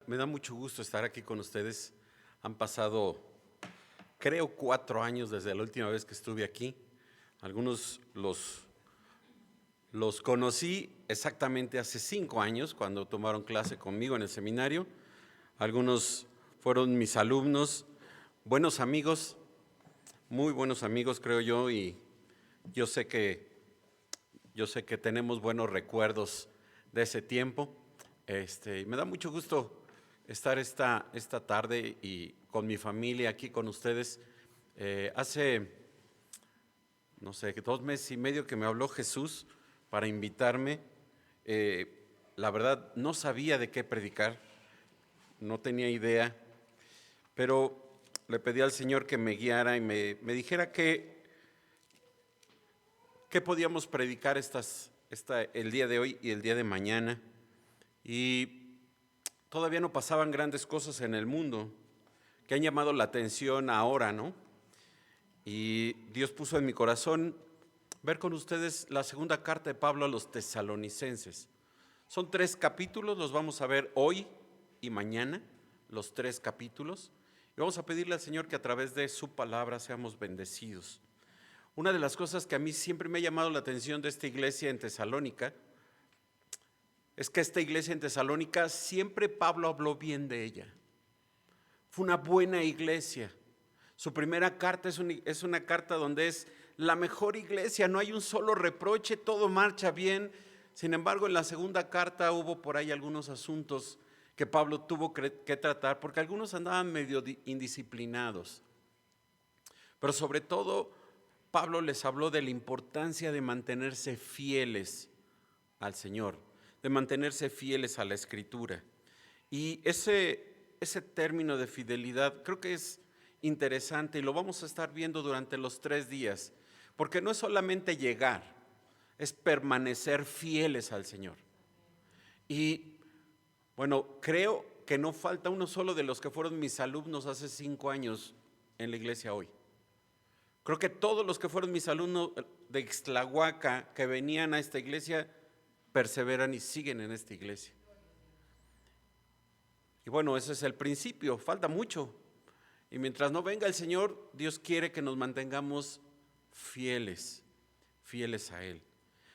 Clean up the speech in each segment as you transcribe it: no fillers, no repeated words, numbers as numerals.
me da mucho gusto estar aquí con ustedes. Han pasado, creo, 4 años desde la última vez que estuve aquí. Algunos los conocí exactamente hace 5 años, cuando tomaron clase conmigo en el seminario. Algunos fueron mis alumnos, buenos amigos, muy buenos amigos, creo yo, y yo sé que tenemos buenos recuerdos de ese tiempo. Me da mucho gusto estar esta tarde y con mi familia aquí con ustedes. Hace, no sé, 2 meses y medio que me habló Jesús para invitarme. La verdad, no sabía de qué predicar, no tenía idea, pero le pedí al Señor que me guiara y me dijera qué podíamos predicar el día de hoy y el día de mañana. Y todavía no pasaban grandes cosas en el mundo que han llamado la atención ahora, ¿no? Y Dios puso en mi corazón ver con ustedes la segunda carta de Pablo a los tesalonicenses. Son 3 capítulos, los vamos a ver hoy y mañana, los 3 capítulos. Y vamos a pedirle al Señor que a través de su palabra seamos bendecidos. Una de las cosas que a mí siempre me ha llamado la atención de esta iglesia en Tesalónica es que esta iglesia en Tesalónica siempre Pablo habló bien de ella. Fue una buena iglesia. Su primera carta es una carta donde es la mejor iglesia, no hay un solo reproche, todo marcha bien. Sin embargo, en la segunda carta hubo por ahí algunos asuntos que Pablo tuvo que tratar, porque algunos andaban medio indisciplinados. Pero sobre todo, Pablo les habló de la importancia de mantenerse fieles al Señor, de mantenerse fieles a la Escritura. Y ese término de fidelidad creo que es interesante y lo vamos a estar viendo durante los 3 días, porque no es solamente llegar, es permanecer fieles al Señor. Y bueno, creo que no falta uno solo de los que fueron mis alumnos hace 5 años en la iglesia hoy. Creo que todos los que fueron mis alumnos de Ixtlahuaca que venían a esta iglesia perseveran y siguen en esta iglesia. Y bueno, ese es el principio, falta mucho. Y mientras no venga el Señor, Dios quiere que nos mantengamos fieles a Él.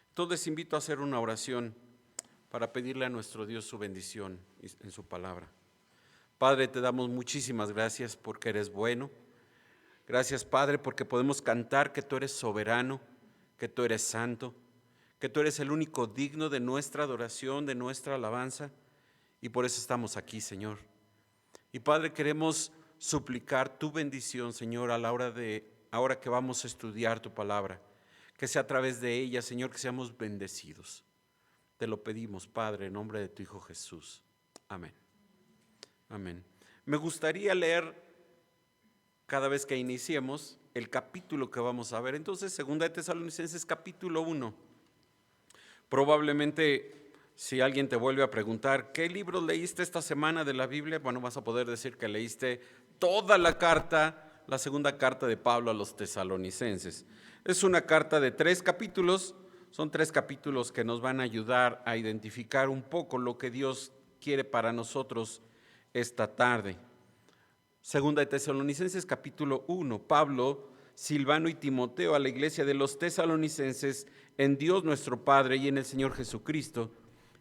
Entonces les invito a hacer una oración para pedirle a nuestro Dios su bendición en su palabra. Padre, te damos muchísimas gracias porque eres bueno. Gracias, Padre, porque podemos cantar que tú eres soberano, que tú eres santo, que tú eres el único digno de nuestra adoración, de nuestra alabanza, y por eso estamos aquí, Señor. Y Padre, queremos suplicar tu bendición, Señor, ahora que vamos a estudiar tu palabra, que sea a través de ella, Señor, que seamos bendecidos. Te lo pedimos, Padre, en nombre de tu Hijo Jesús. Amén. Amén. Me gustaría leer cada vez que iniciemos el capítulo que vamos a ver. Entonces, Segunda de Tesalonicenses, capítulo 1. Probablemente, si alguien te vuelve a preguntar, ¿qué libro leíste esta semana de la Biblia? Bueno, vas a poder decir que leíste toda la carta, la segunda carta de Pablo a los tesalonicenses. Es una carta de 3 capítulos, son 3 capítulos que nos van a ayudar a identificar un poco lo que Dios quiere para nosotros esta tarde. Segunda de Tesalonicenses, capítulo 1. Pablo, Silvano y Timoteo a la iglesia de los tesalonicenses, en Dios nuestro Padre y en el Señor Jesucristo.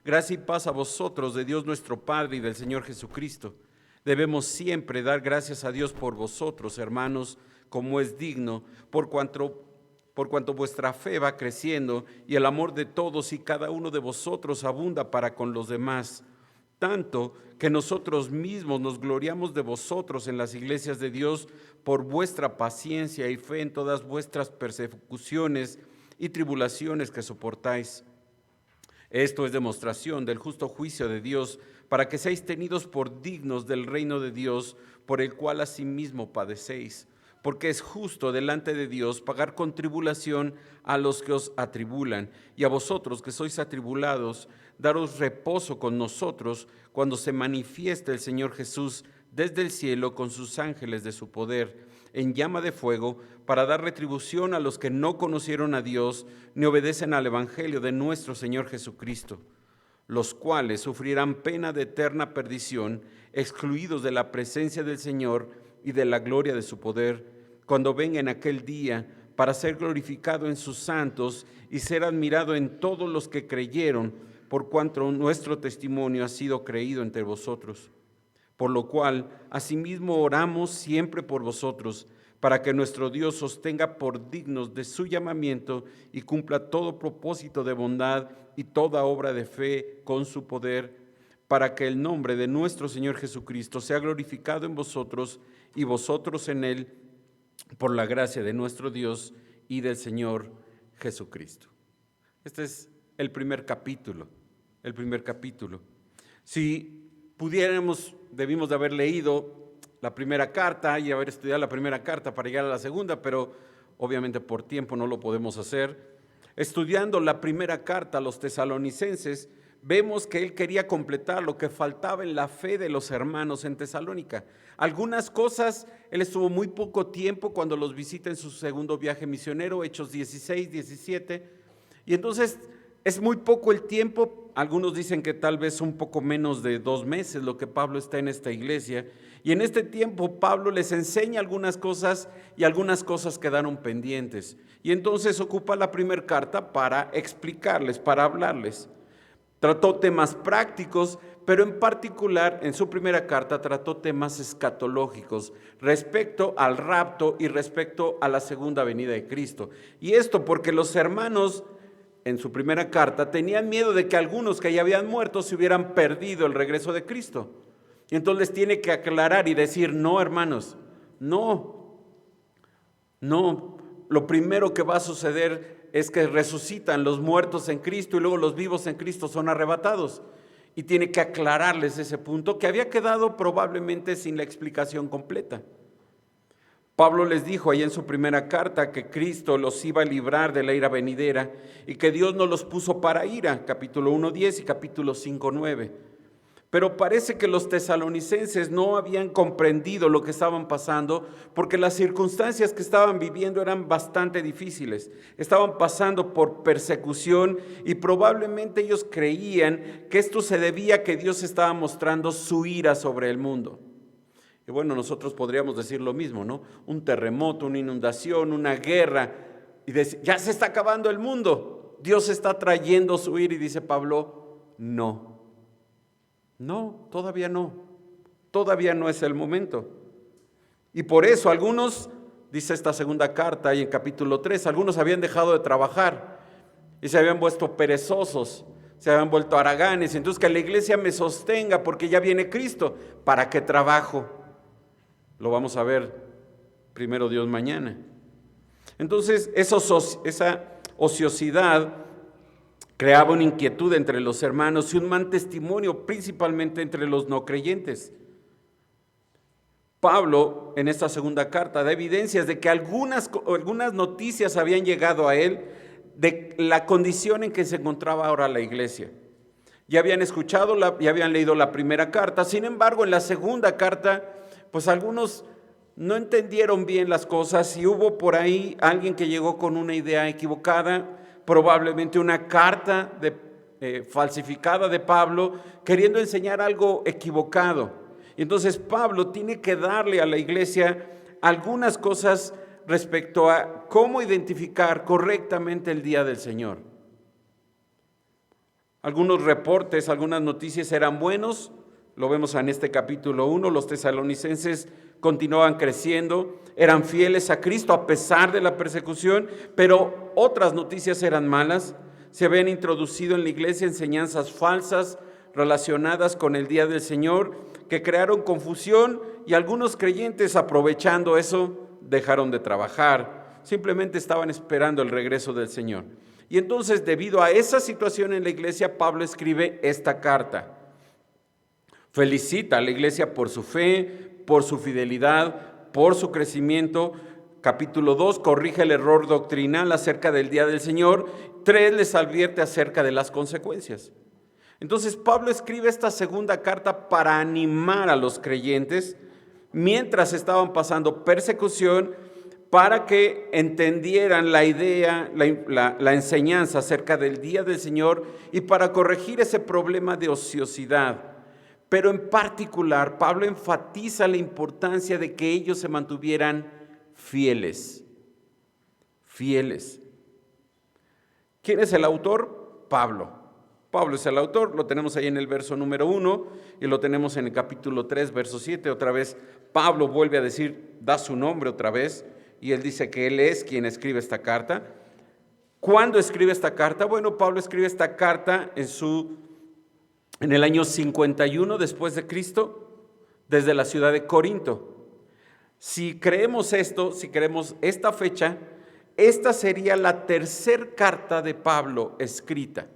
Gracia y paz a vosotros de Dios nuestro Padre y del Señor Jesucristo. Debemos siempre dar gracias a Dios por vosotros, hermanos, como es digno, por cuanto vuestra fe va creciendo y el amor de todos y cada uno de vosotros abunda para con los demás, tanto que nosotros mismos nos gloriamos de vosotros en las iglesias de Dios por vuestra paciencia y fe en todas vuestras persecuciones y tribulaciones que soportáis. Esto es demostración del justo juicio de Dios, para que seáis tenidos por dignos del reino de Dios, por el cual asimismo padecéis. Porque es justo delante de Dios pagar con tribulación a los que os atribulan, y a vosotros que sois atribulados, daros reposo con nosotros cuando se manifieste el Señor Jesús desde el cielo con sus ángeles de su poder, en llama de fuego, para dar retribución a los que no conocieron a Dios ni obedecen al evangelio de nuestro Señor Jesucristo. los cuales sufrirán pena de eterna perdición, excluidos de la presencia del Señor y de la gloria de su poder, cuando venga en aquel día para ser glorificado en sus santos y ser admirado en todos los que creyeron, por cuanto nuestro testimonio ha sido creído entre vosotros. Por lo cual, asimismo oramos siempre por vosotros, para que nuestro Dios os tenga por dignos de su llamamiento y cumpla todo propósito de bondad y toda obra de fe con su poder, para que el nombre de nuestro Señor Jesucristo sea glorificado en vosotros y vosotros en Él, por la gracia de nuestro Dios y del Señor Jesucristo. Este es el primer capítulo. Si pudiéramos, debimos de haber leído la primera carta y haber estudiado la primera carta para llegar a la segunda, pero obviamente por tiempo no lo podemos hacer. Estudiando la primera carta a los tesalonicenses, vemos que él quería completar lo que faltaba en la fe de los hermanos en Tesalónica. Algunas cosas, él estuvo muy poco tiempo cuando los visita en su segundo viaje misionero, Hechos 16, 17, y entonces es muy poco el tiempo. Algunos dicen que tal vez un poco menos de 2 meses lo que Pablo está en esta iglesia, y en este tiempo Pablo les enseña algunas cosas y algunas cosas quedaron pendientes, y entonces ocupa la primera carta para explicarles, para hablarles. Trató temas prácticos, pero en particular en su primera carta trató temas escatológicos respecto al rapto y respecto a la segunda venida de Cristo. Y esto porque los hermanos en su primera carta tenían miedo de que algunos que ya habían muerto se hubieran perdido el regreso de Cristo. Y entonces les tiene que aclarar y decir: no, hermanos, no, lo primero que va a suceder es que resucitan los muertos en Cristo y luego los vivos en Cristo son arrebatados. Y tiene que aclararles ese punto que había quedado probablemente sin la explicación completa. Pablo les dijo ahí en su primera carta que Cristo los iba a librar de la ira venidera y que Dios no los puso para ira, capítulo 1:10 y capítulo 5:9. Pero parece que los tesalonicenses no habían comprendido lo que estaban pasando, porque las circunstancias que estaban viviendo eran bastante difíciles. Estaban pasando por persecución y probablemente ellos creían que esto se debía a que Dios estaba mostrando su ira sobre el mundo. Y bueno, nosotros podríamos decir lo mismo, ¿no? Un terremoto, una inundación, una guerra, y decir: ya se está acabando el mundo, Dios está trayendo su ira. Y dice Pablo: no, todavía no es el momento. Y por eso algunos, dice esta segunda carta y en capítulo 3, algunos habían dejado de trabajar y se habían vuelto perezosos, se habían vuelto haraganes. Entonces, que la iglesia me sostenga porque ya viene Cristo. ¿Para qué trabajo? Lo vamos a ver primero Dios mañana. Entonces, esa ociosidad creaba una inquietud entre los hermanos y un mal testimonio, principalmente entre los no creyentes. Pablo, en esta segunda carta, da evidencias de que algunas noticias habían llegado a él de la condición en que se encontraba ahora la iglesia. Ya habían escuchado, ya habían leído la primera carta. Sin embargo, en la segunda carta, pues algunos no entendieron bien las cosas y hubo por ahí alguien que llegó con una idea equivocada, probablemente una carta falsificada de Pablo, queriendo enseñar algo equivocado. Entonces Pablo tiene que darle a la iglesia algunas cosas respecto a cómo identificar correctamente el día del Señor. Algunos reportes, algunas noticias eran buenos. Lo vemos en este capítulo 1, los tesalonicenses continuaban creciendo, eran fieles a Cristo a pesar de la persecución, pero otras noticias eran malas. Se habían introducido en la iglesia enseñanzas falsas relacionadas con el día del Señor que crearon confusión, y algunos creyentes, aprovechando eso, dejaron de trabajar, simplemente estaban esperando el regreso del Señor. Y entonces, debido a esa situación en la iglesia, Pablo escribe esta carta. Felicita a la iglesia por su fe, por su fidelidad, por su crecimiento. Capítulo 2, corrige el error doctrinal acerca del día del Señor. 3, les advierte acerca de las consecuencias. Entonces, Pablo escribe esta segunda carta para animar a los creyentes mientras estaban pasando persecución, para que entendieran la idea, la enseñanza acerca del día del Señor y para corregir ese problema de ociosidad. Pero en particular, Pablo enfatiza la importancia de que ellos se mantuvieran fieles. Fieles. ¿Quién es el autor? Pablo. Pablo es el autor, lo tenemos ahí en el verso número 1 y lo tenemos en el capítulo 3, verso 7. Otra vez Pablo vuelve a decir, da su nombre otra vez, y él dice que él es quien escribe esta carta. ¿Cuándo escribe esta carta? Bueno, Pablo escribe esta carta en el año 51 después de Cristo, desde la ciudad de Corinto. Si creemos esto, si creemos esta fecha, esta sería la tercera carta de Pablo escrita.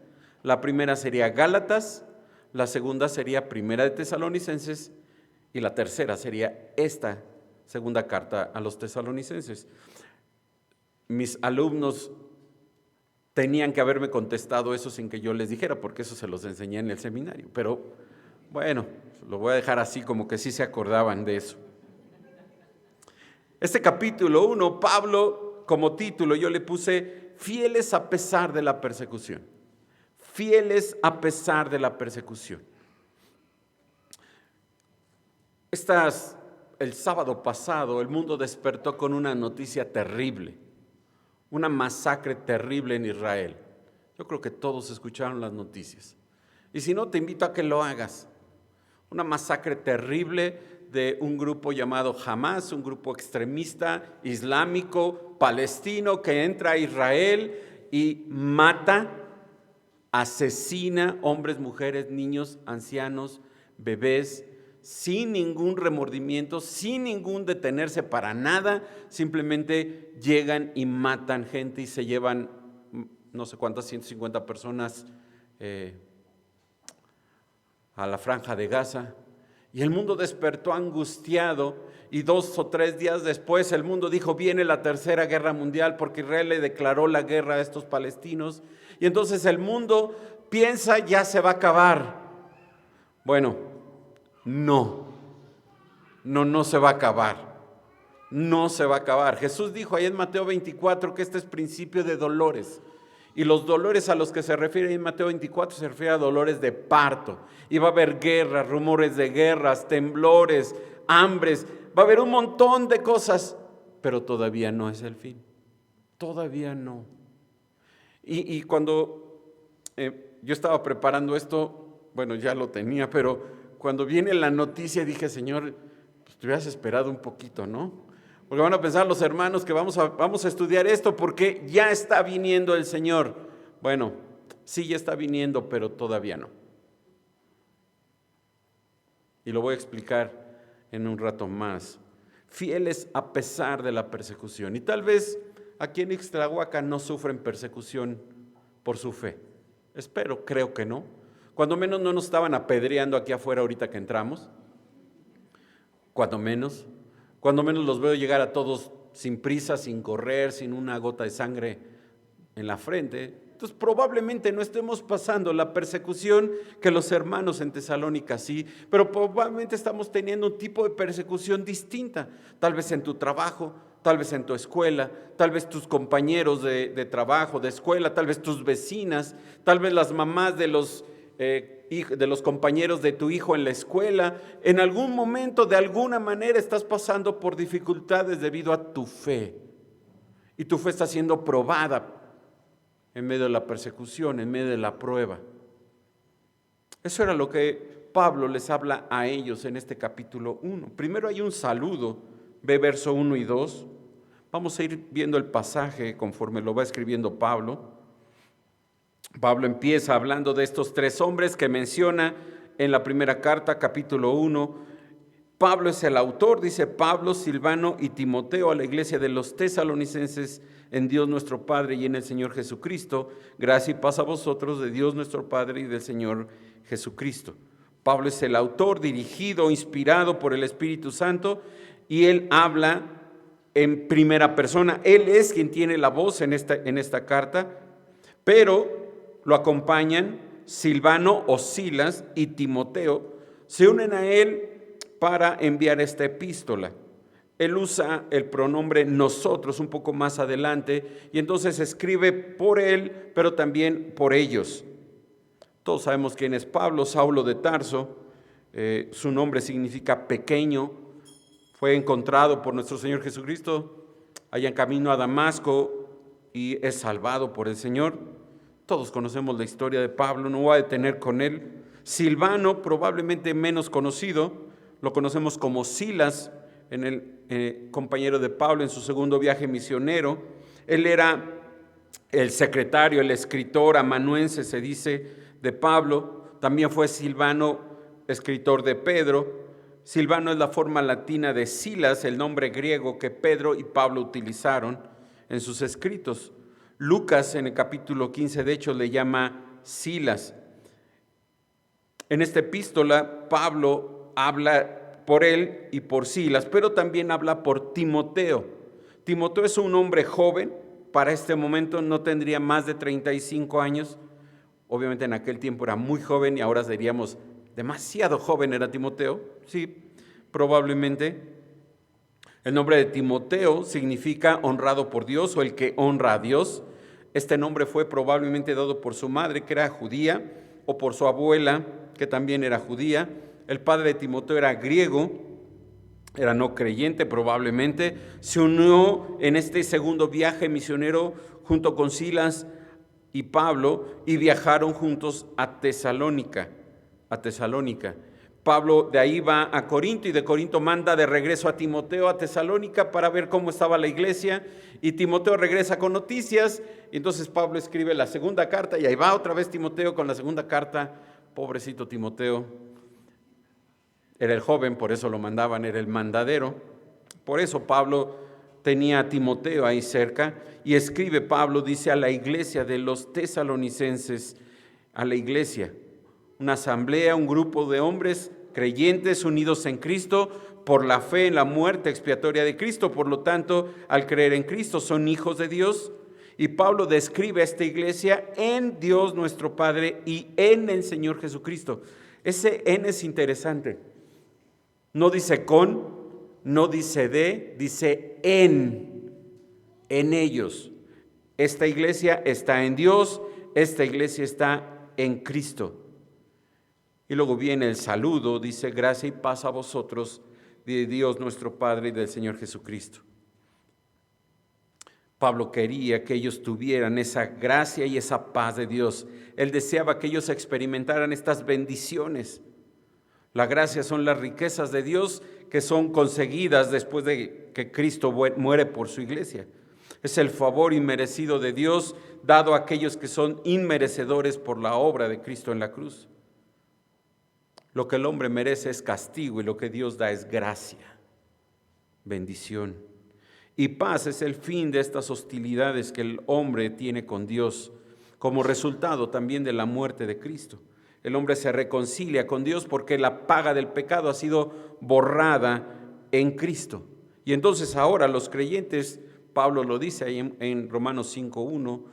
La primera sería Gálatas, la segunda sería Primera de Tesalonicenses y la tercera sería esta segunda carta a los tesalonicenses. Mis alumnos tenían que haberme contestado eso sin que yo les dijera, porque eso se los enseñé en el seminario. Pero bueno, lo voy a dejar así como que sí se acordaban de eso. Este capítulo 1, Pablo, como título, yo le puse fieles a pesar de la persecución. Fieles a pesar de la persecución. El sábado pasado, el mundo despertó con una noticia terrible, una masacre terrible en Israel. Yo creo que todos escucharon las noticias. Y si no, te invito a que lo hagas. Una masacre terrible de un grupo llamado Hamas, un grupo extremista islámico palestino que entra a Israel y mata, asesina hombres, mujeres, niños, ancianos, bebés, sin ningún remordimiento, sin ningún detenerse para nada. Simplemente llegan y matan gente y se llevan no sé cuántas, 150 personas a la franja de Gaza. Y el mundo despertó angustiado y 2 o 3 días después el mundo dijo, viene la tercera guerra mundial porque Israel le declaró la guerra a estos palestinos. Y entonces el mundo piensa, ya se va a acabar. Bueno, no se va a acabar. No se va a acabar. Jesús dijo ahí en Mateo 24 que este es principio de dolores. Y los dolores a los que se refiere en Mateo 24 se refiere a dolores de parto. Y va a haber guerras, rumores de guerras, temblores, hambres. Va a haber un montón de cosas, pero todavía no es el fin. Todavía no. Y cuando yo estaba preparando esto, bueno, ya lo tenía, pero cuando viene la noticia dije, Señor, pues te hubieras esperado un poquito, ¿no? Porque van a pensar los hermanos que vamos a estudiar esto porque ya está viniendo el Señor. Bueno, sí, ya está viniendo, pero todavía no. Y lo voy a explicar en un rato más. Fieles a pesar de la persecución. Y tal vez aquí en Ixtlahuaca no sufren persecución por su fe. Creo que no. Cuando menos no nos estaban apedreando aquí afuera ahorita que entramos. Cuando menos los veo llegar a todos sin prisa, sin correr, sin una gota de sangre en la frente. Entonces probablemente no estemos pasando la persecución que los hermanos en Tesalónica sí, pero probablemente estamos teniendo un tipo de persecución distinta, tal vez en tu trabajo, tal vez en tu escuela, tal vez tus compañeros de trabajo, de escuela, tal vez tus vecinas, tal vez las mamás de los compañeros de tu hijo en la escuela. En algún momento, de alguna manera, estás pasando por dificultades debido a tu fe. Y tu fe está siendo probada en medio de la persecución, en medio de la prueba. Eso era lo que Pablo les habla a ellos en este capítulo 1. Primero hay un saludo, ve verso 1 y 2. Vamos a ir viendo el pasaje conforme lo va escribiendo Pablo. Pablo empieza hablando de estos 3 hombres que menciona en la primera carta, capítulo 1. Pablo es el autor, dice Pablo, Silvano y Timoteo a la iglesia de los tesalonicenses en Dios nuestro Padre y en el Señor Jesucristo. Gracia y paz a vosotros de Dios nuestro Padre y del Señor Jesucristo. Pablo es el autor, dirigido, inspirado por el Espíritu Santo, y él habla en primera persona. Él es quien tiene la voz en esta carta, pero lo acompañan Silvano o Silas y Timoteo. Se unen a él para enviar esta epístola. Él usa el pronombre nosotros un poco más adelante y entonces escribe por él, pero también por ellos. Todos sabemos quién es Pablo, Saulo de Tarso. Su nombre significa pequeño. Fue encontrado por nuestro Señor Jesucristo allá en camino a Damasco y es salvado por el Señor. Todos conocemos la historia de Pablo, no voy a detener con él. Silvano, probablemente menos conocido, lo conocemos como Silas, compañero de Pablo en su segundo viaje misionero. Él era el secretario, el escritor amanuense, se dice, de Pablo. También fue Silvano, escritor de Pedro. Silvano es la forma latina de Silas, el nombre griego que Pedro y Pablo utilizaron en sus escritos. Lucas en el capítulo 15 de Hechos le llama Silas. En esta epístola Pablo habla por él y por Silas, pero también habla por Timoteo. Timoteo es un hombre joven, para este momento no tendría más de 35 años. Obviamente en aquel tiempo era muy joven y ahora diríamos demasiado joven era Timoteo. Sí, probablemente. El nombre de Timoteo significa honrado por Dios o el que honra a Dios. Este nombre fue probablemente dado por su madre, que era judía, o por su abuela, que también era judía. El padre de Timoteo era griego, era no creyente probablemente. Se unió en este segundo viaje misionero junto con Silas y Pablo y viajaron juntos a Tesalónica. Pablo de ahí va a Corinto y de Corinto manda de regreso a Timoteo a Tesalónica para ver cómo estaba la iglesia, y Timoteo regresa con noticias y entonces Pablo escribe la segunda carta y ahí va otra vez Timoteo con la segunda carta. Pobrecito Timoteo, era el joven, por eso lo mandaban, era el mandadero. Por eso Pablo tenía a Timoteo ahí cerca y escribe Pablo, dice, a la iglesia de los tesalonicenses, a la iglesia, una asamblea, un grupo de hombres creyentes unidos en Cristo por la fe en la muerte expiatoria de Cristo. Por lo tanto, al creer en Cristo son hijos de Dios. Y Pablo describe a esta iglesia en Dios nuestro Padre y en el Señor Jesucristo. Ese en es interesante. No dice con, no dice de, dice en ellos. Esta iglesia está en Dios, esta iglesia está en Cristo. Y luego viene el saludo, dice, gracia y paz a vosotros, de Dios nuestro Padre y del Señor Jesucristo. Pablo quería que ellos tuvieran esa gracia y esa paz de Dios. Él deseaba que ellos experimentaran estas bendiciones. La gracia son las riquezas de Dios que son conseguidas después de que Cristo muere por su iglesia. Es el favor inmerecido de Dios dado a aquellos que son inmerecedores por la obra de Cristo en la cruz. Lo que el hombre merece es castigo y lo que Dios da es gracia, bendición. Y paz es el fin de estas hostilidades que el hombre tiene con Dios, como resultado también de la muerte de Cristo. El hombre se reconcilia con Dios porque la paga del pecado ha sido borrada en Cristo. Y entonces ahora los creyentes, Pablo lo dice ahí en Romanos 5:1,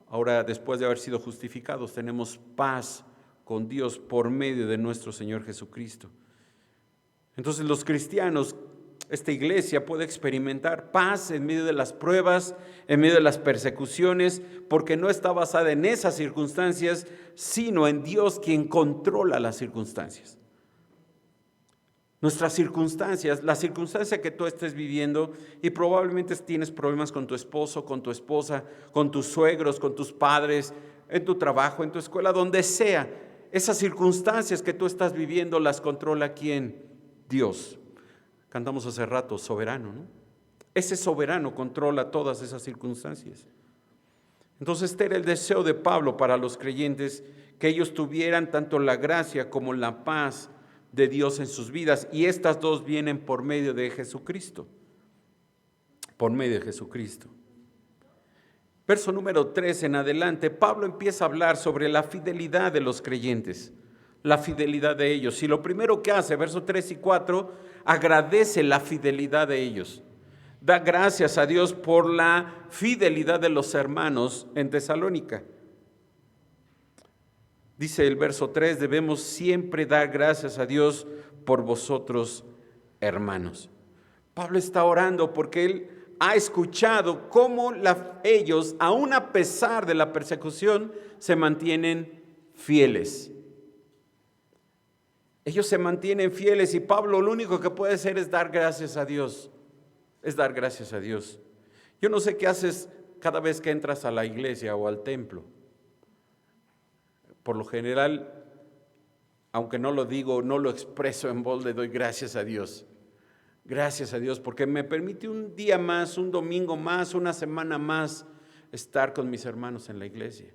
ahora después de haber sido justificados tenemos paz con Dios por medio de nuestro Señor Jesucristo. Entonces los cristianos, esta iglesia puede experimentar paz en medio de las pruebas, en medio de las persecuciones, porque no está basada en esas circunstancias, sino en Dios quien controla las circunstancias. Nuestras circunstancias, la circunstancia que tú estés viviendo, y probablemente tienes problemas con tu esposo, con tu esposa, con tus suegros, con tus padres, en tu trabajo, en tu escuela, donde sea. Esas circunstancias que tú estás viviendo las controla ¿quién? Dios. Cantamos hace rato, soberano, ¿no? Ese soberano controla todas esas circunstancias. Entonces este era el deseo de Pablo para los creyentes, que ellos tuvieran tanto la gracia como la paz de Dios en sus vidas, y estas dos vienen por medio de Jesucristo. Por medio de Jesucristo. Verso número 3 en adelante, Pablo empieza a hablar sobre la fidelidad de los creyentes, la fidelidad de ellos. Y lo primero que hace, versos 3 y 4, agradece la fidelidad de ellos. Da gracias a Dios por la fidelidad de los hermanos en Tesalónica. Dice el verso 3, debemos siempre dar gracias a Dios por vosotros, hermanos. Pablo está orando porque él ha escuchado cómo ellos, aún a pesar de la persecución, se mantienen fieles. Ellos se mantienen fieles y Pablo lo único que puede hacer es dar gracias a Dios. Es dar gracias a Dios. Yo no sé qué haces cada vez que entras a la iglesia o al templo. Por lo general, aunque no lo digo, no lo expreso en voz, le doy gracias a Dios. Gracias a Dios porque me permite un día más, un domingo más, una semana más estar con mis hermanos en la iglesia.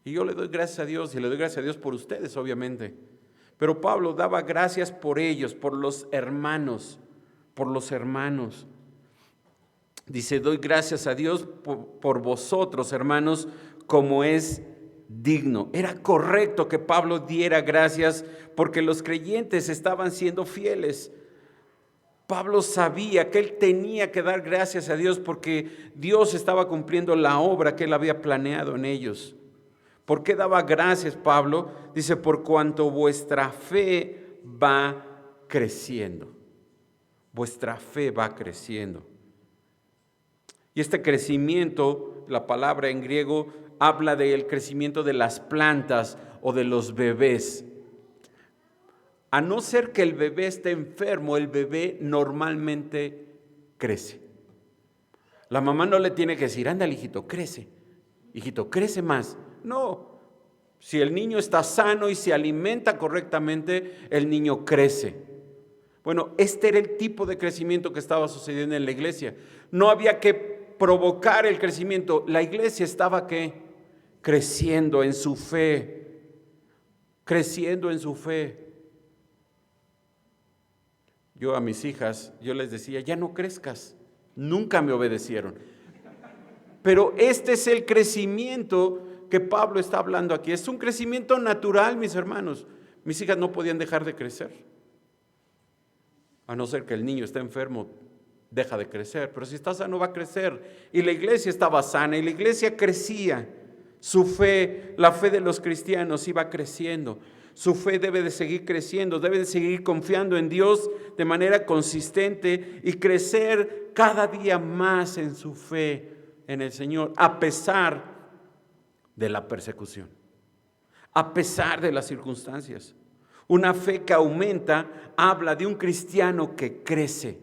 Y yo le doy gracias a Dios y le doy gracias a Dios por ustedes, obviamente. Pero Pablo daba gracias por ellos, por los hermanos, por los hermanos. Dice, doy gracias a Dios por vosotros, hermanos, como es digno. Era correcto que Pablo diera gracias porque los creyentes estaban siendo fieles. Pablo sabía que él tenía que dar gracias a Dios porque Dios estaba cumpliendo la obra que él había planeado en ellos. ¿Por qué daba gracias Pablo? Dice, por cuanto vuestra fe va creciendo. Vuestra fe va creciendo. Y este crecimiento, la palabra en griego, habla del crecimiento de las plantas o de los bebés. A no ser que el bebé esté enfermo, el bebé normalmente crece. La mamá no le tiene que decir, ándale, hijito, crece más. No, si el niño está sano y se alimenta correctamente, el niño crece. Bueno, este era el tipo de crecimiento que estaba sucediendo en la iglesia. No había que provocar el crecimiento. La iglesia estaba ¿qué? Creciendo en su fe. Creciendo en su fe. Yo a mis hijas, yo les decía, ya no crezcas. Nunca me obedecieron. Pero este es el crecimiento que Pablo está hablando aquí. Es un crecimiento natural, mis hermanos. Mis hijas no podían dejar de crecer. A no ser que el niño esté enfermo, deja de crecer. Pero si está sano, va a crecer. Y la iglesia estaba sana y la iglesia crecía. Su fe, la fe de los cristianos iba creciendo. Su fe debe de seguir creciendo, debe de seguir confiando en Dios de manera consistente y crecer cada día más en su fe en el Señor, a pesar de la persecución, a pesar de las circunstancias. Una fe que aumenta habla de un cristiano que crece,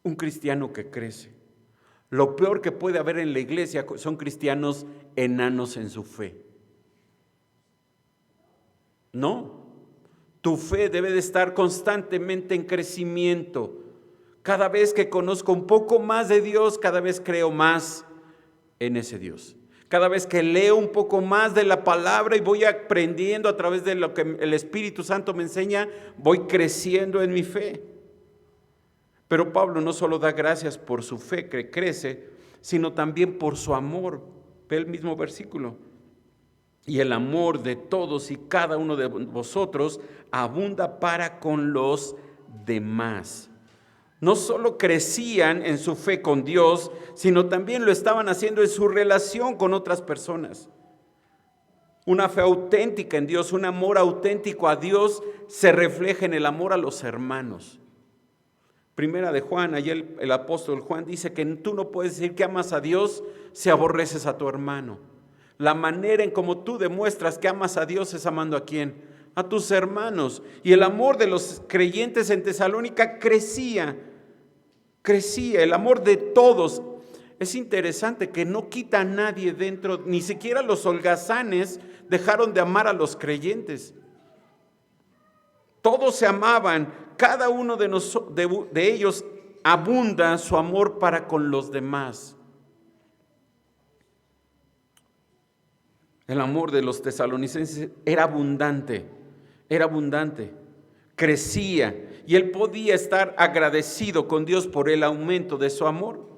un cristiano que crece. Lo peor que puede haber en la iglesia son cristianos enanos en su fe. No, tu fe debe de estar constantemente en crecimiento. Cada vez que conozco un poco más de Dios, cada vez creo más en ese Dios. Cada vez que leo un poco más de la palabra y voy aprendiendo a través de lo que el Espíritu Santo me enseña, voy creciendo en mi fe. Pero Pablo no solo da gracias por su fe que crece, sino también por su amor. Ve el mismo versículo. Y el amor de todos y cada uno de vosotros abunda para con los demás. No solo crecían en su fe con Dios, sino también lo estaban haciendo en su relación con otras personas. Una fe auténtica en Dios, un amor auténtico a Dios se refleja en el amor a los hermanos. Primera de Juan, allí el apóstol Juan dice que tú no puedes decir que amas a Dios si aborreces a tu hermano. La manera en cómo tú demuestras que amas a Dios es amando ¿a quién? A tus hermanos. Y el amor de los creyentes en Tesalónica crecía, el amor de todos. Es interesante que no quita a nadie dentro, ni siquiera los holgazanes dejaron de amar a los creyentes. Todos se amaban, cada uno de ellos abunda su amor para con los demás. El amor de los tesalonicenses era abundante, crecía y él podía estar agradecido con Dios por el aumento de su amor.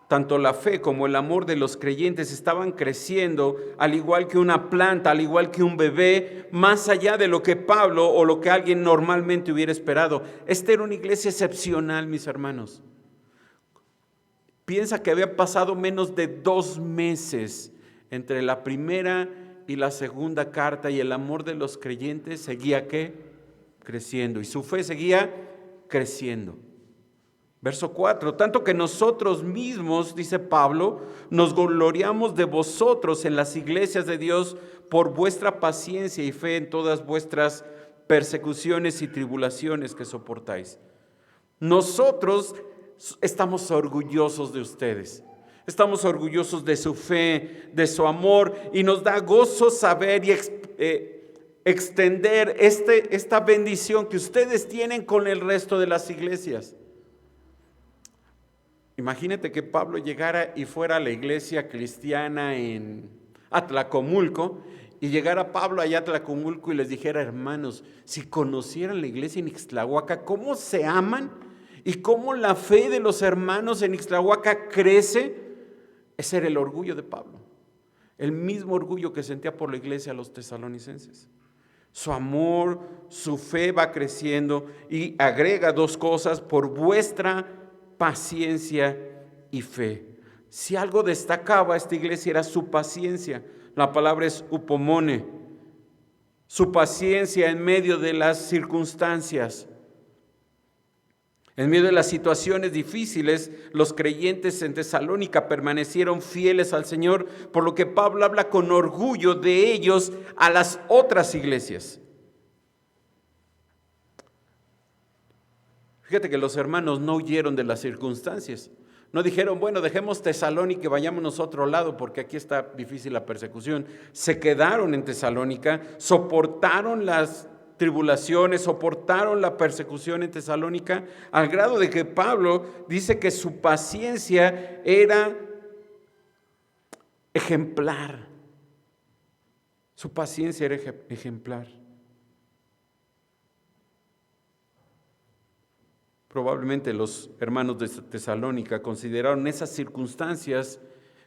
Tanto la fe como el amor de los creyentes estaban creciendo, al igual que una planta, al igual que un bebé, más allá de lo que Pablo o lo que alguien normalmente hubiera esperado. Esta era una iglesia excepcional, mis hermanos. Piensa que había pasado menos de 2 meses entre la primera y la segunda carta y el amor de los creyentes seguía ¿qué? creciendo. Y su fe seguía creciendo. Verso 4, tanto que nosotros mismos, dice Pablo, nos gloriamos de vosotros en las iglesias de Dios por vuestra paciencia y fe en todas vuestras persecuciones y tribulaciones que soportáis. Nosotros estamos orgullosos de ustedes. Estamos orgullosos de su fe, de su amor, y nos da gozo saber y extender esta bendición que ustedes tienen con el resto de las iglesias. Imagínate que Pablo llegara y fuera a la iglesia cristiana en Atlacomulco, y llegara Pablo allá a Atlacomulco y les dijera: hermanos, si conocieran la iglesia en Ixtlahuaca, cómo se aman y cómo la fe de los hermanos en Ixtlahuaca crece. Ese era el orgullo de Pablo, el mismo orgullo que sentía por la iglesia a los tesalonicenses. Su amor, su fe va creciendo, y agrega dos cosas: por vuestra paciencia y fe. Si algo destacaba esta iglesia era su paciencia. La palabra es upomone. Su paciencia en medio de las circunstancias. En medio de las situaciones difíciles, los creyentes en Tesalónica permanecieron fieles al Señor, por lo que Pablo habla con orgullo de ellos a las otras iglesias. Fíjate que los hermanos no huyeron de las circunstancias. No dijeron: bueno, dejemos Tesalónica y vayámonos a otro lado porque aquí está difícil la persecución. Se quedaron en Tesalónica, soportaron las tribulaciones, soportaron la persecución en Tesalónica, al grado de que Pablo dice que su paciencia era ejemplar. Su paciencia era ejemplar. Probablemente los hermanos de Tesalónica consideraron esas circunstancias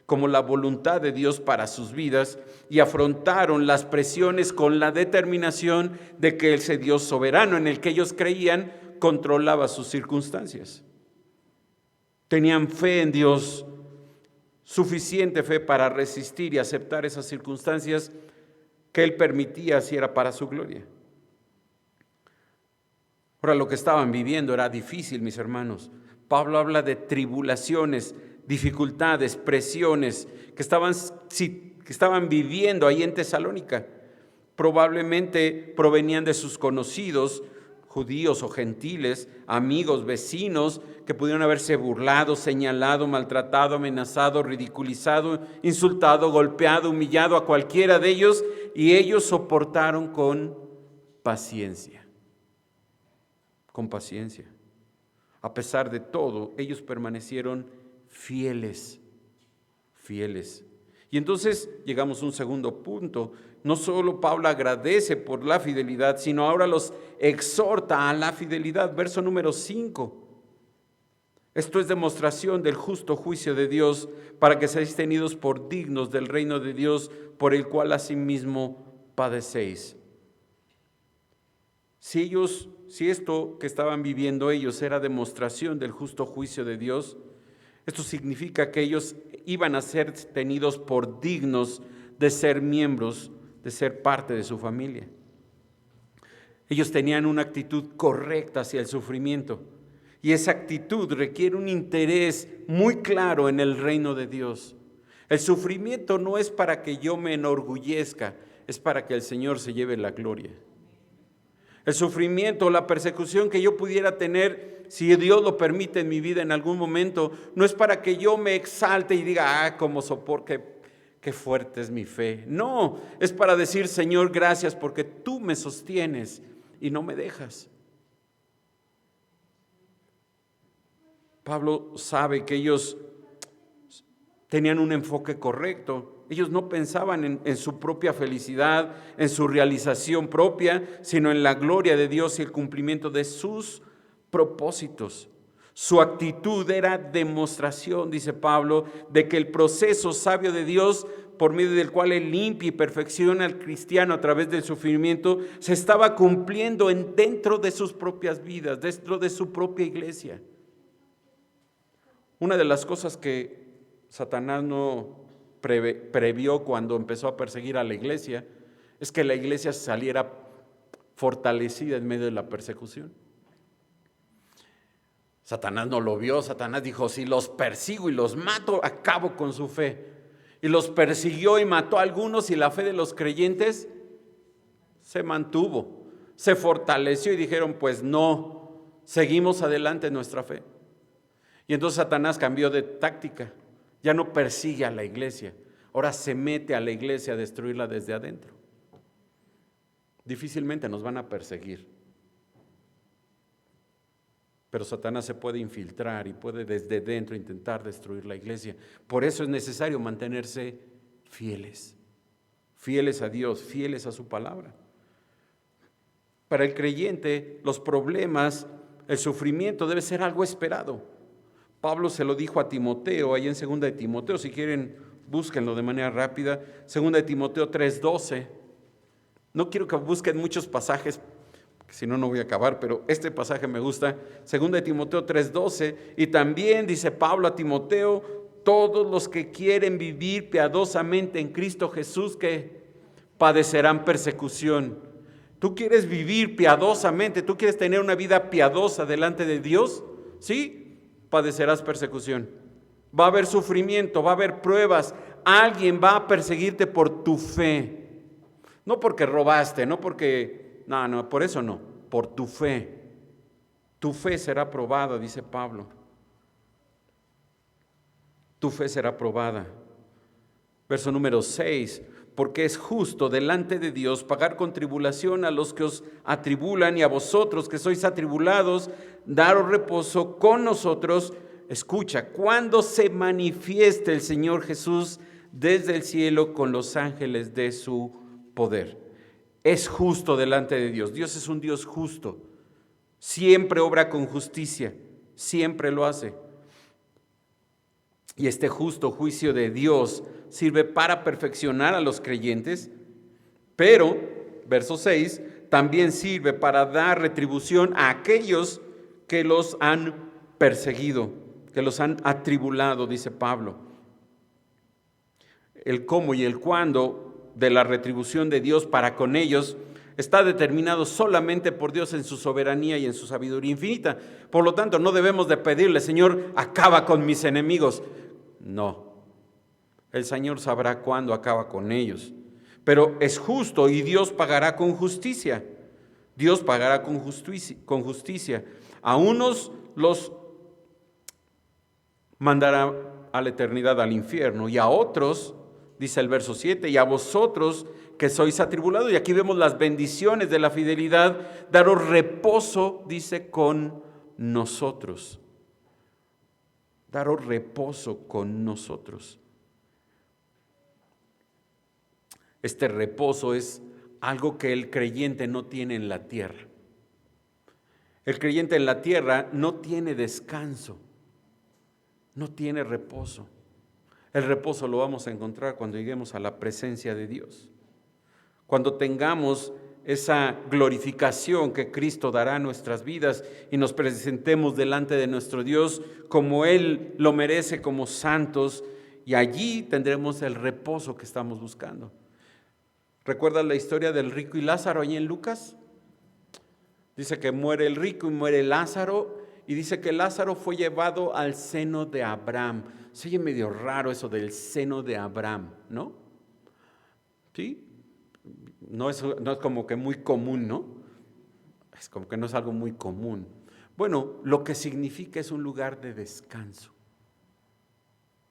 como la voluntad de Dios para sus vidas y afrontaron las presiones con la determinación de que ese Dios soberano en el que ellos creían controlaba sus circunstancias. Tenían fe en Dios, suficiente fe para resistir y aceptar esas circunstancias que Él permitía si era para su gloria. Ahora, lo que estaban viviendo era difícil, mis hermanos. Pablo habla de tribulaciones, dificultades, presiones que estaban viviendo ahí en Tesalónica. Probablemente provenían de sus conocidos, judíos o gentiles, amigos, vecinos, que pudieron haberse burlado, señalado, maltratado, amenazado, ridiculizado, insultado, golpeado, humillado a cualquiera de ellos, y ellos soportaron con paciencia. Con paciencia. A pesar de todo, ellos permanecieron fieles. Y entonces llegamos a un segundo punto. No solo Pablo agradece por la fidelidad, sino ahora los exhorta a la fidelidad. Verso número 5. Esto es demostración del justo juicio de Dios, para que seáis tenidos por dignos del reino de Dios, por el cual asimismo padecéis. Si esto que estaban viviendo ellos era demostración del justo juicio de Dios, esto significa que ellos iban a ser tenidos por dignos de ser miembros, de ser parte de su familia. Ellos tenían una actitud correcta hacia el sufrimiento, y esa actitud requiere un interés muy claro en el reino de Dios. El sufrimiento no es para que yo me enorgullezca, es para que el Señor se lleve la gloria. El sufrimiento, la persecución que yo pudiera tener, si Dios lo permite en mi vida en algún momento, no es para que yo me exalte y diga: cómo soporto, qué fuerte es mi fe. No, es para decir: Señor, gracias porque tú me sostienes y no me dejas. Pablo sabe que ellos tenían un enfoque correcto. Ellos no pensaban en su propia felicidad, en su realización propia, sino en la gloria de Dios y el cumplimiento de sus propósitos. Su actitud era demostración, dice Pablo, de que el proceso sabio de Dios, por medio del cual Él limpia y perfecciona al cristiano a través del sufrimiento, se estaba cumpliendo dentro de sus propias vidas, dentro de su propia iglesia. Una de las cosas que Satanás no previó cuando empezó a perseguir a la iglesia es que la iglesia saliera fortalecida en medio de la persecución. Satanás no lo vio. Satanás dijo: si los persigo y los mato, acabo con su fe. Y los persiguió y mató a algunos, y la fe de los creyentes se mantuvo, se fortaleció, y dijeron: pues no, seguimos adelante en nuestra fe. Y entonces Satanás cambió de táctica. Ya no persigue a la iglesia, ahora se mete a la iglesia a destruirla desde adentro. Difícilmente nos van a perseguir, pero Satanás se puede infiltrar y puede desde dentro intentar destruir la iglesia. Por eso es necesario mantenerse fieles, fieles a Dios, fieles a su palabra. Para el creyente, los problemas, el sufrimiento debe ser algo esperado. Pablo se lo dijo a Timoteo, ahí en 2 de Timoteo, si quieren búsquenlo de manera rápida, 2 de Timoteo 3:12. No quiero que busquen muchos pasajes, si no, no voy a acabar, pero este pasaje me gusta, 2 de Timoteo 3:12, y también dice Pablo a Timoteo: todos los que quieren vivir piadosamente en Cristo Jesús, que padecerán persecución. ¿Tú quieres vivir piadosamente? ¿Tú quieres tener una vida piadosa delante de Dios? Sí, padecerás persecución. Va a haber sufrimiento, va a haber pruebas. Alguien va a perseguirte por tu fe. No porque robaste, no porque... No, por eso no, por tu fe. Tu fe será probada, dice Pablo. Tu fe será probada. Verso número 6. Porque es justo delante de Dios pagar con tribulación a los que os atribulan, y a vosotros que sois atribulados, daros reposo con nosotros. Escucha, cuando se manifieste el Señor Jesús desde el cielo con los ángeles de su poder. Es justo delante de Dios. Dios es un Dios justo. Siempre obra con justicia. Siempre lo hace. Y este justo juicio de Dios sirve para perfeccionar a los creyentes, pero, verso 6, también sirve para dar retribución a aquellos que los han perseguido, que los han atribulado, dice Pablo. El cómo y el cuándo de la retribución de Dios para con ellos está determinado solamente por Dios en su soberanía y en su sabiduría infinita. Por lo tanto, no debemos de pedirle: Señor, acaba con mis enemigos. No, el Señor sabrá cuándo acaba con ellos. Pero es justo y Dios pagará con justicia. Dios pagará con justicia. A unos los mandará a la eternidad, al infierno, y a otros, dice el verso 7, y a vosotros que sois atribulados, y aquí vemos las bendiciones de la fidelidad, daros reposo, dice, con nosotros. Daros reposo con nosotros. Este reposo es algo que el creyente no tiene en la tierra. El creyente en la tierra no tiene descanso, no tiene reposo. El reposo lo vamos a encontrar cuando lleguemos a la presencia de Dios. Cuando tengamos esa glorificación que Cristo dará a nuestras vidas y nos presentemos delante de nuestro Dios como Él lo merece, como santos, y allí tendremos el reposo que estamos buscando. ¿Recuerdas la historia del rico y Lázaro ahí en Lucas? Dice que muere el rico y muere Lázaro, y dice que Lázaro fue llevado al seno de Abraham. Se oye medio raro eso del seno de Abraham, ¿no? ¿Sí? No es como que muy común, ¿no? Es como que no es algo muy común. Bueno, lo que significa es un lugar de descanso.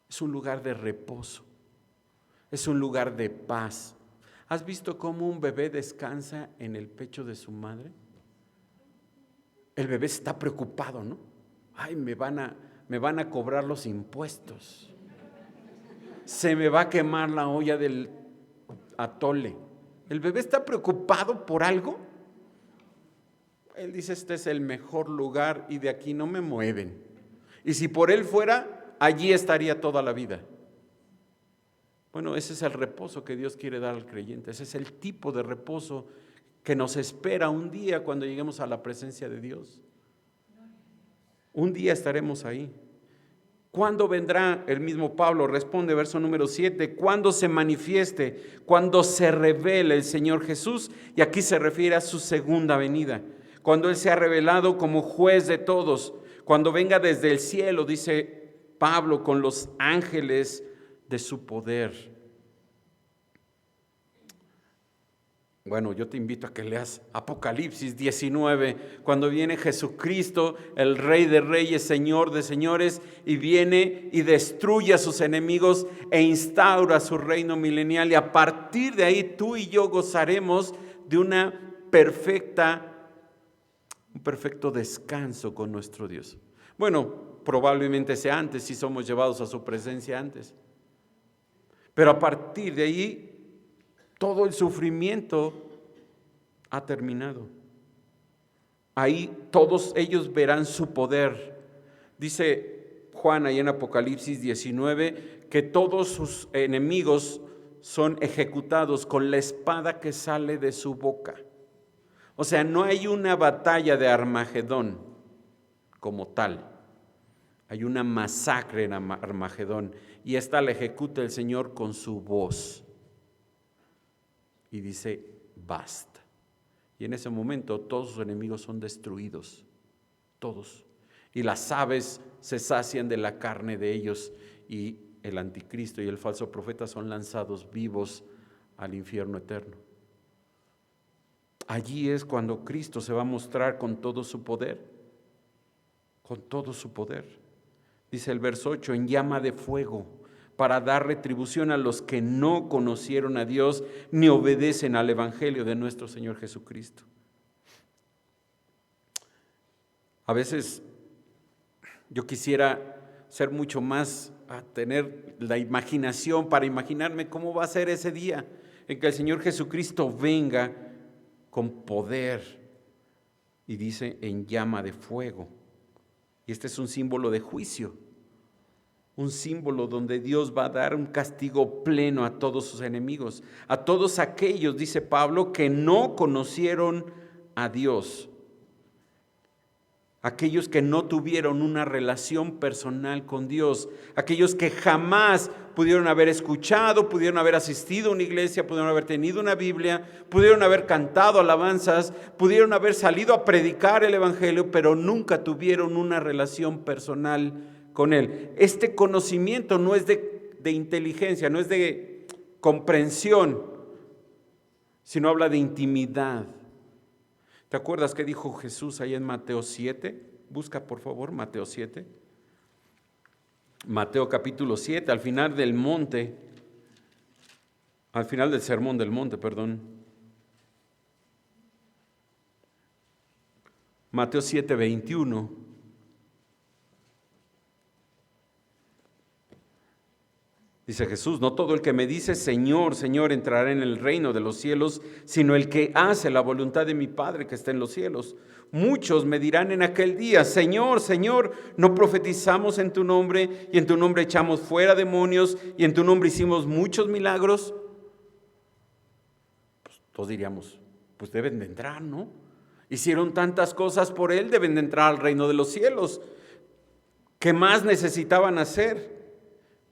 Es un lugar de reposo. Es un lugar de paz. ¿Has visto cómo un bebé descansa en el pecho de su madre? El bebé está preocupado, ¿no? Ay, me van a cobrar los impuestos. Se me va a quemar la olla del atole. El bebé está preocupado por algo. Él dice: este es el mejor lugar y de aquí no me mueven. Y si por él fuera, allí estaría toda la vida. Bueno, ese es el reposo que Dios quiere dar al creyente. Ese es el tipo de reposo que nos espera un día cuando lleguemos a la presencia de Dios. Un día estaremos ahí. ¿Cuándo vendrá? El mismo Pablo responde, verso número 7, cuando se manifieste, cuando se revele el Señor Jesús, y aquí se refiere a su segunda venida, cuando Él sea revelado como juez de todos, cuando venga desde el cielo, dice Pablo, con los ángeles de su poder. Bueno, yo te invito a que leas Apocalipsis 19, cuando viene Jesucristo, el Rey de Reyes, Señor de Señores, y viene y destruye a sus enemigos e instaura su reino milenial. Y a partir de ahí tú y yo gozaremos de un perfecto descanso con nuestro Dios. Bueno, probablemente sea antes, si somos llevados a su presencia antes. Pero a partir de ahí, todo el sufrimiento ha terminado. Ahí todos ellos verán su poder. Dice Juan ahí en Apocalipsis 19 que todos sus enemigos son ejecutados con la espada que sale de su boca. O sea, no hay una batalla de Armagedón como tal. Hay una masacre en Armagedón y esta la ejecuta el Señor con su voz. Y dice, basta. Y en ese momento todos sus enemigos son destruidos, todos. Y las aves se sacian de la carne de ellos y el anticristo y el falso profeta son lanzados vivos al infierno eterno. Allí es cuando Cristo se va a mostrar con todo su poder, con todo su poder. Dice el verso 8, en llama de fuego, para dar retribución a los que no conocieron a Dios ni obedecen al Evangelio de nuestro Señor Jesucristo. A veces yo quisiera ser mucho más, a tener la imaginación para imaginarme cómo va a ser ese día en que el Señor Jesucristo venga con poder y dice en llama de fuego. Y este es un símbolo de juicio. Un símbolo donde Dios va a dar un castigo pleno a todos sus enemigos, a todos aquellos, dice Pablo, que no conocieron a Dios, aquellos que no tuvieron una relación personal con Dios, aquellos que jamás pudieron haber escuchado, pudieron haber asistido a una iglesia, pudieron haber tenido una Biblia, pudieron haber cantado alabanzas, pudieron haber salido a predicar el Evangelio, pero nunca tuvieron una relación personal con Él. Este conocimiento no es de inteligencia, no es de comprensión, sino habla de intimidad. ¿Te acuerdas qué dijo Jesús ahí en Mateo 7? Busca por favor Mateo 7. Mateo capítulo 7, al final del monte, al final del sermón del monte, perdón. Mateo 7, 21. Dice Jesús, no todo el que me dice Señor, Señor entrará en el reino de los cielos, sino el que hace la voluntad de mi Padre que está en los cielos. Muchos me dirán en aquel día, Señor, Señor, ¿no profetizamos en tu nombre y en tu nombre echamos fuera demonios y en tu nombre hicimos muchos milagros? Pues todos diríamos, pues deben de entrar, ¿no? Hicieron tantas cosas por Él, deben de entrar al reino de los cielos. ¿Qué más necesitaban hacer?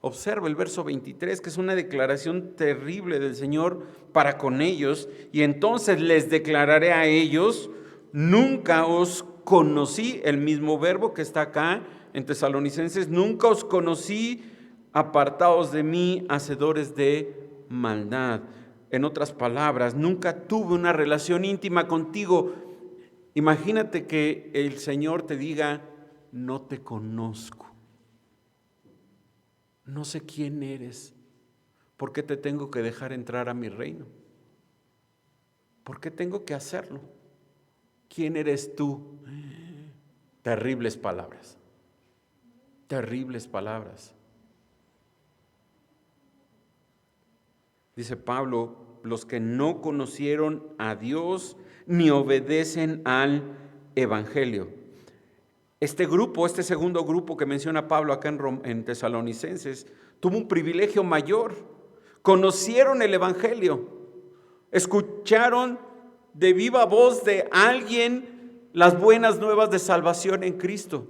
Observa el verso 23, que es una declaración terrible del Señor para con ellos. Y entonces les declararé a ellos, nunca os conocí, el mismo verbo que está acá en Tesalonicenses, nunca os conocí, apartaos de mí, hacedores de maldad. En otras palabras, nunca tuve una relación íntima contigo. Imagínate que el Señor te diga, no te conozco. No sé quién eres. ¿Por qué te tengo que dejar entrar a mi reino? ¿Por qué tengo que hacerlo? ¿Quién eres tú? Terribles palabras. Terribles palabras. Dice Pablo, los que no conocieron a Dios ni obedecen al Evangelio. Este grupo, este segundo grupo que menciona Pablo acá en Tesalonicenses, tuvo un privilegio mayor. Conocieron el Evangelio, escucharon de viva voz de alguien las buenas nuevas de salvación en Cristo.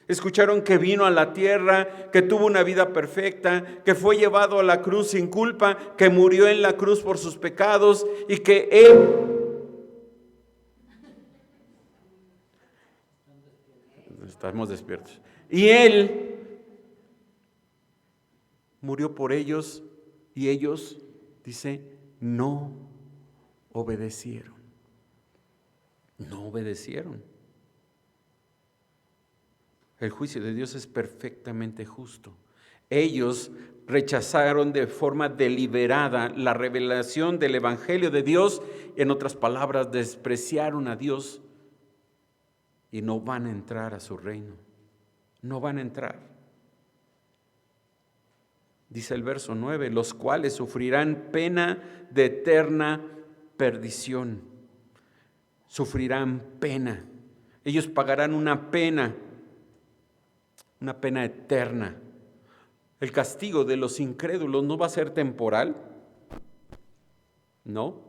Escucharon que vino a la tierra, que tuvo una vida perfecta, que fue llevado a la cruz sin culpa, que murió en la cruz por sus pecados y que Él... Estamos despiertos. Y Él murió por ellos y ellos, dice, no obedecieron. No obedecieron. El juicio de Dios es perfectamente justo. Ellos rechazaron de forma deliberada la revelación del Evangelio de Dios. En otras palabras, despreciaron a Dios y no van a entrar a su reino. No van a entrar. Dice el verso 9, los cuales sufrirán pena de eterna perdición. Sufrirán pena. Ellos pagarán una pena eterna. El castigo de los incrédulos no va a ser temporal, no.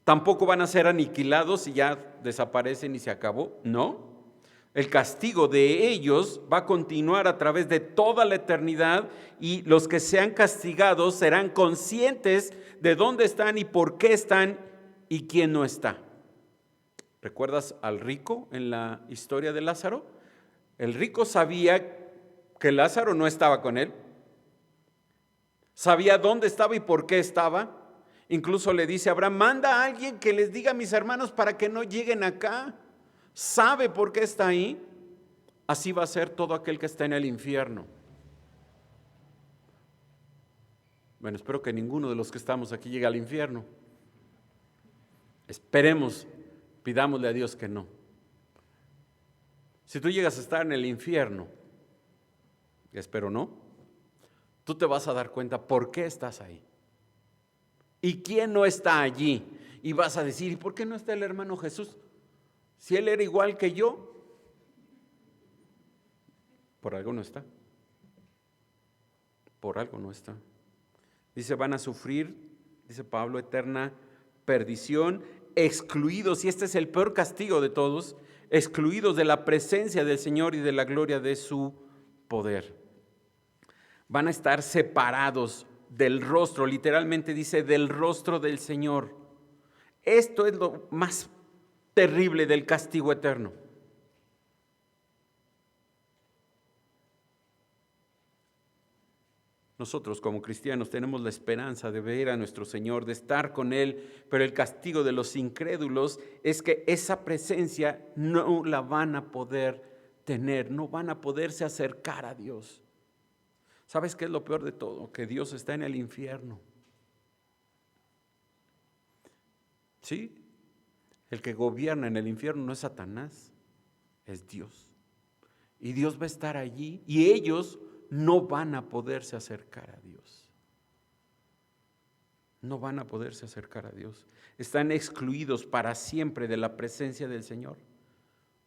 Tampoco van a ser aniquilados y ya desaparecen y se acabó, no. El castigo de ellos va a continuar a través de toda la eternidad y los que sean castigados serán conscientes de dónde están y por qué están y quién no está. ¿Recuerdas al rico en la historia de Lázaro? El rico sabía que Lázaro no estaba con él. Sabía dónde estaba y por qué estaba. Incluso le dice a Abraham, manda a alguien que les diga a mis hermanos para que no lleguen acá. Sabe por qué está ahí. Así va a ser todo aquel que está en el infierno. Bueno, espero que ninguno de los que estamos aquí llegue al infierno. Esperemos, pidámosle a Dios que no. Si tú llegas a estar en el infierno, espero no, tú te vas a dar cuenta por qué estás ahí y quién no está allí. Y vas a decir, ¿y por qué no está el hermano Jesús? Si él era igual que yo, por algo no está. Por algo no está. Dice, van a sufrir, dice Pablo, eterna perdición, excluidos, y este es el peor castigo de todos, excluidos de la presencia del Señor y de la gloria de su poder. Van a estar separados del rostro, literalmente dice, del rostro del Señor. Esto es lo más terrible del castigo eterno. Nosotros como cristianos tenemos la esperanza de ver a nuestro Señor, de estar con Él, pero el castigo de los incrédulos es que esa presencia no la van a poder tener, no van a poderse acercar a Dios. ¿Sabes qué es lo peor de todo? Que Dios está en el infierno. ¿Sí? El que gobierna en el infierno no es Satanás, es Dios. Y Dios va a estar allí y ellos no van a poderse acercar a Dios. No van a poderse acercar a Dios. Están excluidos para siempre de la presencia del Señor.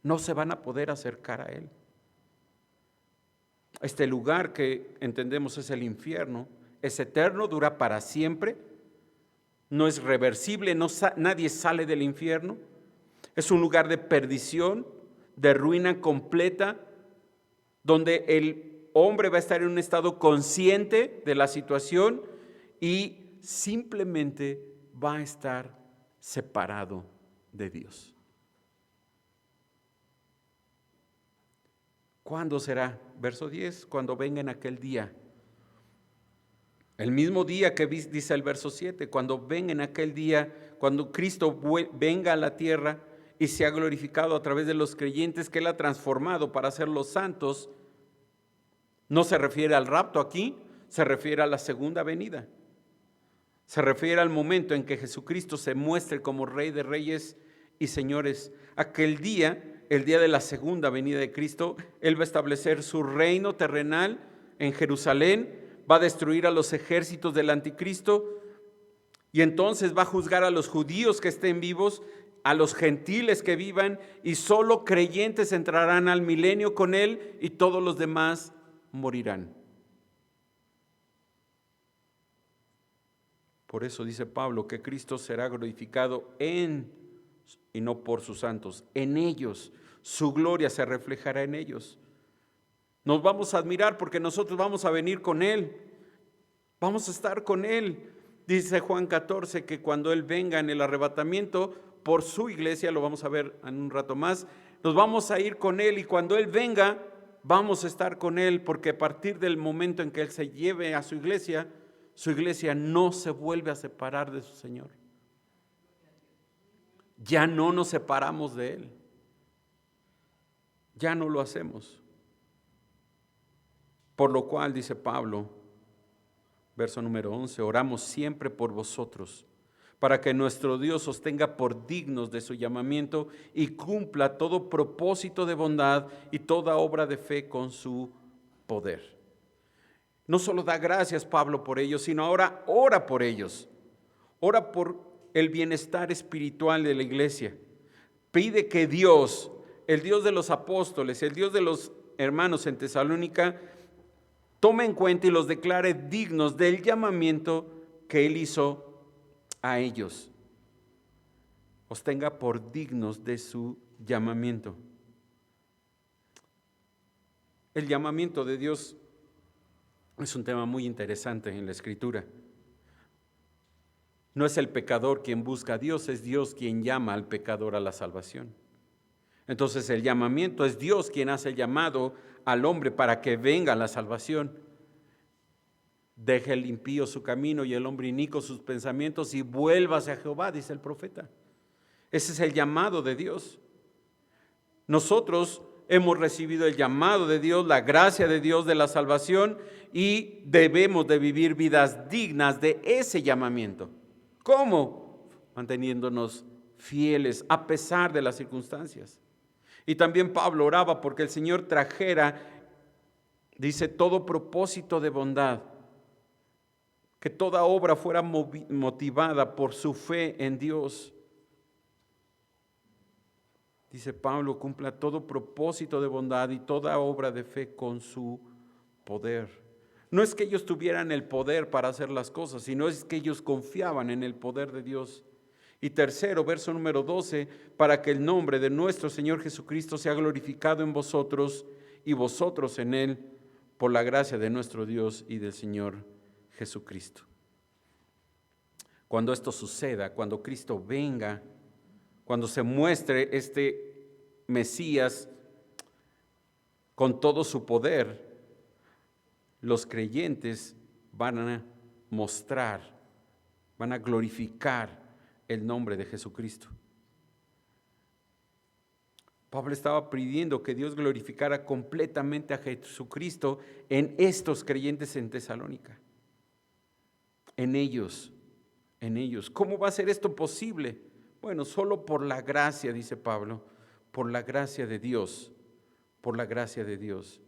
No se van a poder acercar a Él. Este lugar que entendemos es el infierno, es eterno, dura para siempre, no es reversible, nadie sale del infierno. Es un lugar de perdición, de ruina completa, donde el hombre va a estar en un estado consciente de la situación y simplemente va a estar separado de Dios. ¿Cuándo será? Verso 10, cuando venga en aquel día. El mismo día que dice el verso 7, cuando venga en aquel día, cuando Cristo venga a la tierra y se ha glorificado a través de los creyentes que Él ha transformado para hacerlos santos. No se refiere al rapto aquí, se refiere a la segunda venida. Se refiere al momento en que Jesucristo se muestre como Rey de Reyes y Señores. Aquel día, el día de la segunda venida de Cristo, Él va a establecer su reino terrenal en Jerusalén, va a destruir a los ejércitos del anticristo y entonces va a juzgar a los judíos que estén vivos, a los gentiles que vivan, y solo creyentes entrarán al milenio con Él y todos los demás morirán. Por eso dice Pablo que Cristo será glorificado en y no por sus santos, en ellos. Su gloria se reflejará en ellos. Nos vamos a admirar porque nosotros vamos a venir con Él. Vamos a estar con Él. Dice Juan 14 que cuando Él venga en el arrebatamiento por su iglesia, lo vamos a ver en un rato más, nos vamos a ir con Él y cuando Él venga, vamos a estar con Él porque a partir del momento en que Él se lleve a su iglesia no se vuelve a separar de su Señor. Ya no nos separamos de Él. Ya no lo hacemos. Por lo cual, dice Pablo, verso número 11, oramos siempre por vosotros, para que nuestro Dios os tenga por dignos de su llamamiento y cumpla todo propósito de bondad y toda obra de fe con su poder. No solo da gracias Pablo por ellos, sino ahora ora por ellos. Ora por el bienestar espiritual de la iglesia. Pide que Dios, el Dios de los apóstoles, el Dios de los hermanos en Tesalónica, tome en cuenta y los declare dignos del llamamiento que Él hizo a ellos. Os tenga por dignos de su llamamiento. El llamamiento de Dios es un tema muy interesante en la Escritura. No es el pecador quien busca a Dios, es Dios quien llama al pecador a la salvación. Entonces el llamamiento es Dios quien hace el llamado al hombre para que venga a la salvación. Deje el impío su camino y el hombre inicuo sus pensamientos y vuélvase a Jehová, dice el profeta. Ese es el llamado de Dios. Nosotros hemos recibido el llamado de Dios, la gracia de Dios de la salvación y debemos de vivir vidas dignas de ese llamamiento. ¿Cómo? Manteniéndonos fieles a pesar de las circunstancias. Y también Pablo oraba porque el Señor trajera, dice, todo propósito de bondad, que toda obra fuera motivada por su fe en Dios. Dice Pablo, cumpla todo propósito de bondad y toda obra de fe con su poder. No es que ellos tuvieran el poder para hacer las cosas, sino es que ellos confiaban en el poder de Dios. Y tercero, verso número 12, para que el nombre de nuestro Señor Jesucristo sea glorificado en vosotros y vosotros en Él, por la gracia de nuestro Dios y del Señor Jesucristo. Cuando esto suceda, cuando Cristo venga, cuando se muestre este Mesías con todo su poder, los creyentes van a mostrar, van a glorificar el nombre de Jesucristo. Pablo estaba pidiendo que Dios glorificara completamente a Jesucristo en estos creyentes en Tesalónica, en ellos. ¿Cómo va a ser esto posible? Bueno, solo por la gracia, dice Pablo, por la gracia de Dios, por la gracia de Dios.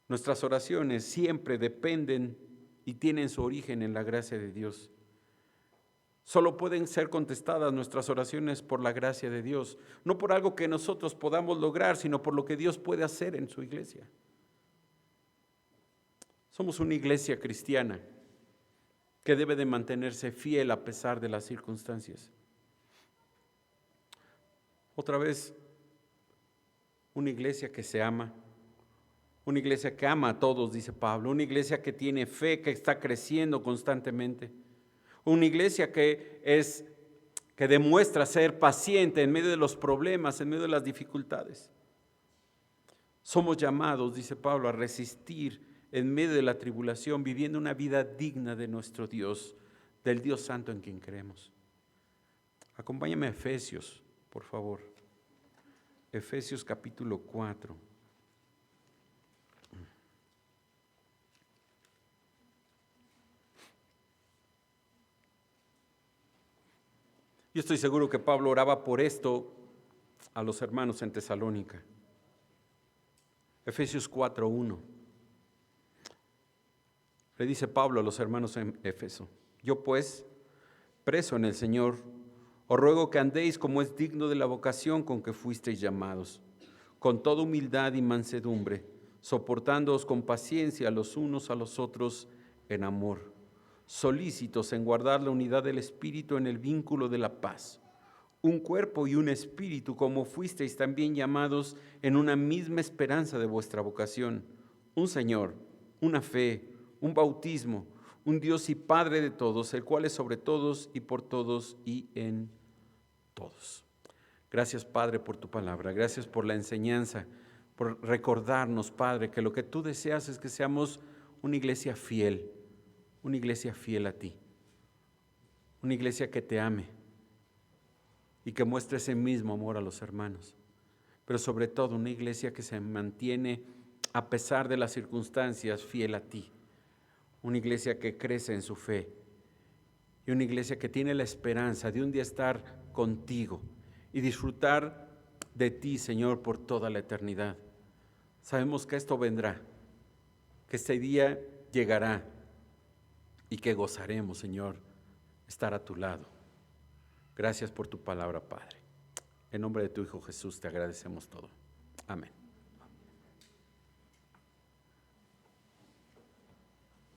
Nuestras oraciones siempre dependen y tienen su origen en la gracia de Dios. Solo pueden ser contestadas nuestras oraciones por la gracia de Dios, no por algo que nosotros podamos lograr, sino por lo que Dios puede hacer en su iglesia. Somos una iglesia cristiana que debe de mantenerse fiel a pesar de las circunstancias. Otra vez, una iglesia que se ama, una iglesia que ama a todos, dice Pablo, una iglesia que tiene fe, que está creciendo constantemente, una iglesia que demuestra ser paciente en medio de los problemas, en medio de las dificultades. Somos llamados, dice Pablo, a resistir en medio de la tribulación, viviendo una vida digna de nuestro Dios, del Dios Santo en quien creemos. Acompáñame a Efesios, por favor. Efesios capítulo 4. Yo estoy seguro que Pablo oraba por esto a los hermanos en Tesalónica. Efesios 4:1. Le dice Pablo a los hermanos en Éfeso: yo pues, preso en el Señor, os ruego que andéis como es digno de la vocación con que fuisteis llamados, con toda humildad y mansedumbre, soportándoos con paciencia los unos a los otros en amor, solícitos en guardar la unidad del Espíritu en el vínculo de la paz. un cuerpo y un espíritu, como fuisteis también llamados en una misma esperanza de vuestra vocación, un Señor, una fe, un bautismo, un Dios y Padre de todos, el cual es sobre todos y por todos y en todos. Gracias, Padre, por tu palabra. Gracias por la enseñanza, por recordarnos, Padre, que lo que tú deseas es que seamos una iglesia fiel a ti, una iglesia que te ame y que muestre ese mismo amor a los hermanos, pero sobre todo una iglesia que se mantiene a pesar de las circunstancias fiel a ti, una iglesia que crece en su fe y una iglesia que tiene la esperanza de un día estar contigo y disfrutar de ti, Señor, por toda la eternidad. Sabemos que esto vendrá, que este día llegará y que gozaremos, Señor, estar a tu lado. Gracias por tu palabra, Padre. En nombre de tu Hijo Jesús te agradecemos todo. Amén.